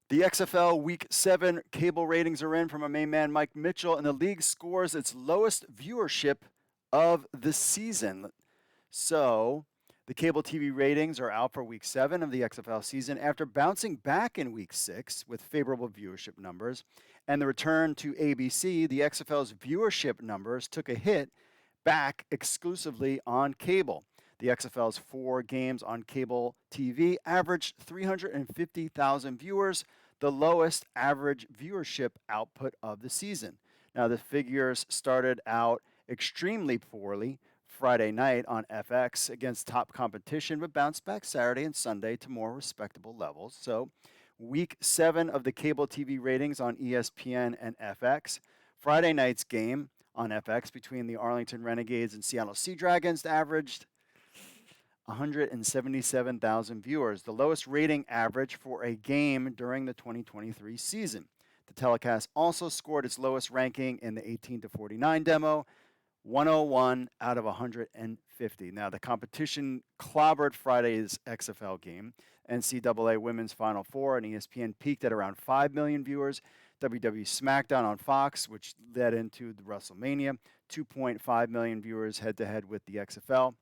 The XFL Week 7 cable ratings are in from our main man, Mike Mitchell, and the league scores its lowest viewership of the season. So, the cable TV ratings are out for Week 7 of the XFL season after bouncing back in Week 6 with favorable viewership numbers. And the return to ABC, the XFL's viewership numbers took a hit back exclusively on cable. The XFL's 4 games on cable TV averaged 350,000 viewers, the lowest average viewership output of the season. Now, the figures started out extremely poorly Friday night on FX against top competition, but bounced back Saturday and Sunday to more respectable levels. So, week 7 of the cable TV ratings on ESPN and FX. Friday night's game on FX between the Arlington Renegades and Seattle Sea Dragons averaged 177,000 viewers, the lowest rating average for a game during the 2023 season. The telecast also scored its lowest ranking in the 18 to 49 demo, 101 out of 150. Now, the competition clobbered Friday's XFL game. NCAA Women's Final Four and ESPN peaked at around 5 million viewers. WWE SmackDown on Fox, which led into the WrestleMania, 2.5 million viewers head to head with the XFL.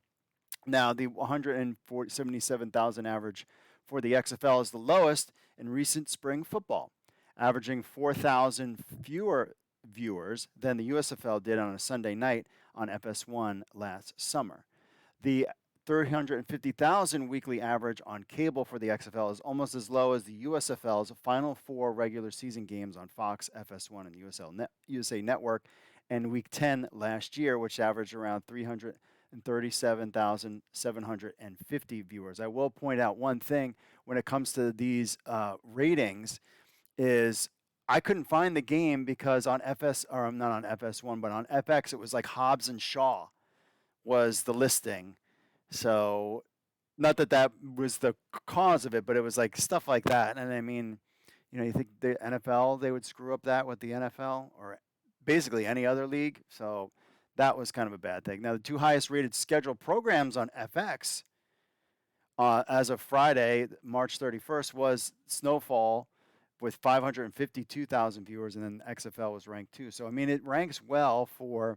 Now, the 177,000 average for the XFL is the lowest in recent spring football, averaging 4,000 fewer viewers than the USFL did on a Sunday night on FS1 last summer. The 350,000 weekly average on cable for the XFL is almost as low as the USFL's final 4 regular season games on Fox, FS1, and USA Network, and Week 10 last year, which averaged around 337,750 viewers. I will point out one thing when it comes to these ratings is I couldn't find the game because on FS, or not on FS1, but on FX, it was like Hobbs and Shaw was the listing. So, not that that was the cause of it, but it was like stuff like that. And I mean, you think the NFL, they would screw up that with the NFL or basically any other league. So, that was kind of a bad thing. Now, the 2 highest rated scheduled programs on FX as of Friday, March 31st, was Snowfall with 552,000 viewers, and then XFL was ranked 2. So, I mean, it ranks well for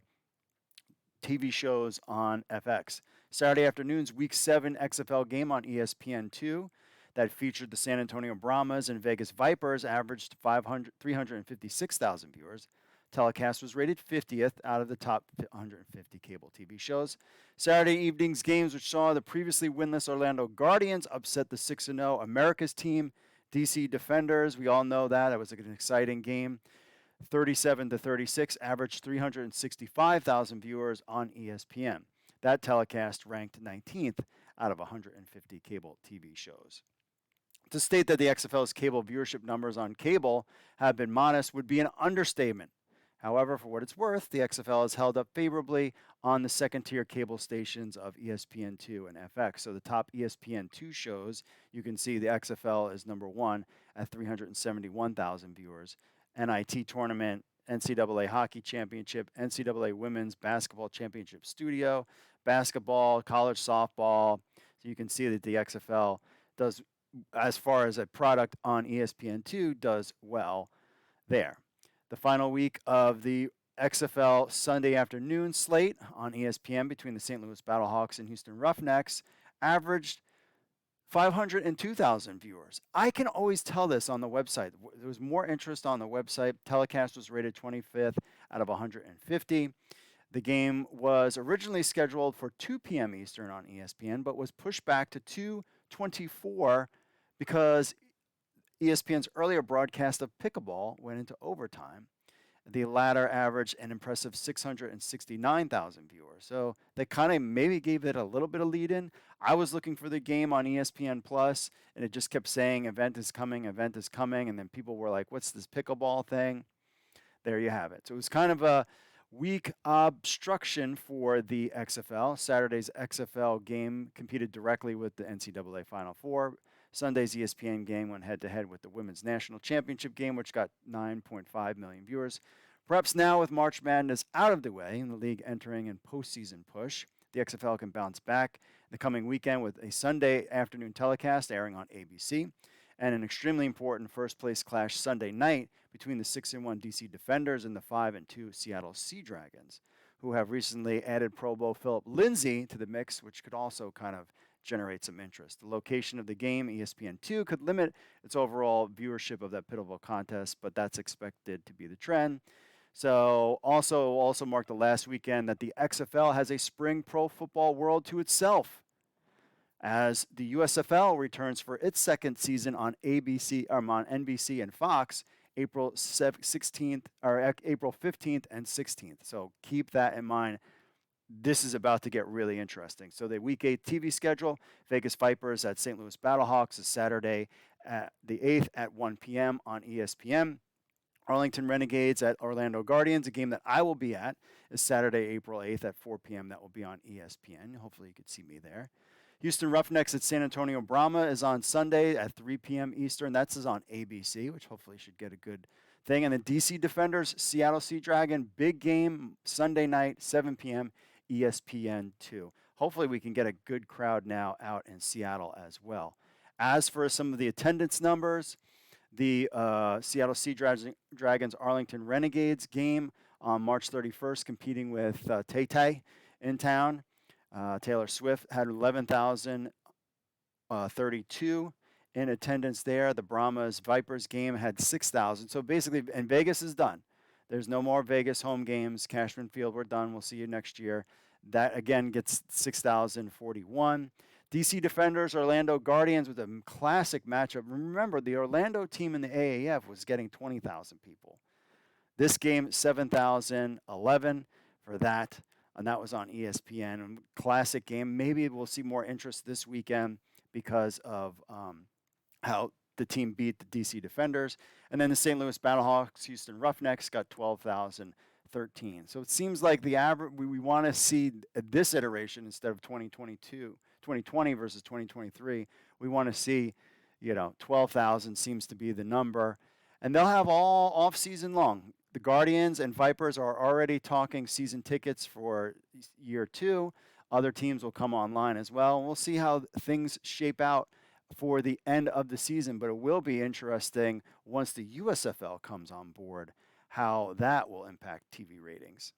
TV shows on FX. Saturday afternoon's Week 7 XFL game on ESPN2 that featured the San Antonio Brahmas and Vegas Vipers averaged 356,000 viewers. Telecast was rated 50th out of the top 150 cable TV shows. Saturday evening's games, which saw the previously winless Orlando Guardians upset the 6-0 America's team, DC Defenders. We all know that. It was an exciting game. 37 to 36, averaged 365,000 viewers on ESPN. That telecast ranked 19th out of 150 cable TV shows. To state that the XFL's cable viewership numbers on cable have been modest would be an understatement. However, for what it's worth, the XFL has held up favorably on the second-tier cable stations of ESPN2 and FX. So the top ESPN2 shows, you can see the XFL is number 1 at 371,000 viewers. NIT Tournament, NCAA Hockey Championship, NCAA Women's Basketball Championship Studio, basketball, college softball. So you can see that the XFL does, as far as a product on ESPN2, does well there. The final week of the XFL Sunday afternoon slate on ESPN between the St. Louis Battlehawks and Houston Roughnecks averaged 502,000 viewers. I can always tell this on the website. There was more interest on the website. Telecast was rated 25th out of 150. The game was originally scheduled for 2 p.m. Eastern on ESPN, but was pushed back to 2:24 because ESPN's earlier broadcast of pickleball went into overtime. The latter averaged an impressive 669,000 viewers. So they kind of maybe gave it a little bit of lead in. I was looking for the game on ESPN Plus, and it just kept saying event is coming, event is coming. And then people were like, what's this pickleball thing? There you have it. So it was kind of a weak obstruction for the XFL. Saturday's XFL game competed directly with the NCAA Final Four. Sunday's ESPN game went head-to-head with the Women's National Championship game, which got 9.5 million viewers. Perhaps now, with March Madness out of the way and the league entering in postseason push, the XFL can bounce back the coming weekend with a Sunday afternoon telecast airing on ABC. and an extremely important first place clash Sunday night between the 6-1 DC Defenders and the 5-2 Seattle Sea Dragons, who have recently added Pro Bowl Philip Lindsay to the mix, which could also kind of generate some interest. The location of the game, ESPN2, could limit its overall viewership of that pivotal contest, but that's expected to be the trend. So also marked the last weekend that the XFL has a spring pro football world to itself, as the USFL returns for its second season on NBC and Fox April 16th or April 15th and 16th. So keep that in mind. This is about to get really interesting. So the Week 8 TV schedule, Vegas Vipers at St. Louis Battlehawks is Saturday at the 8th at 1 p.m. on ESPN. Arlington Renegades at Orlando Guardians, a game that I will be at, is Saturday, April 8th at 4 p.m. That will be on ESPN. Hopefully you could see me there. Houston Roughnecks at San Antonio Brahmas is on Sunday at 3 p.m. Eastern. That's on ABC, which hopefully should get a good thing. And the DC Defenders, Seattle Sea Dragon, big game Sunday night, 7 p.m. ESPN2. Hopefully we can get a good crowd now out in Seattle as well. As for some of the attendance numbers, the Seattle Sea Dragons Arlington Renegades game on March 31st, competing with Tay-Tay in town. Taylor Swift had 11,032 in attendance there. The Brahmas Vipers game had 6,000. So basically, and Vegas is done. There's no more Vegas home games. Cashman Field, we're done. We'll see you next year. That, again, gets 6,041. DC Defenders, Orlando Guardians with a classic matchup. Remember, the Orlando team in the AAF was getting 20,000 people. This game, 7,011 for that, and that was on ESPN. Classic game. Maybe we'll see more interest this weekend because of how the team beat the DC Defenders. And then the St. Louis Battlehawks, Houston Roughnecks got 12,013. So it seems like the average, we want to see this iteration instead of 2020 versus 2023. We want to see, 12,000 seems to be the number. And they'll have all off season long. The Guardians and Vipers are already talking season tickets for year 2. Other teams will come online as well. We'll see how things shape out for the end of the season, but it will be interesting once the USFL comes on board, how that will impact TV ratings.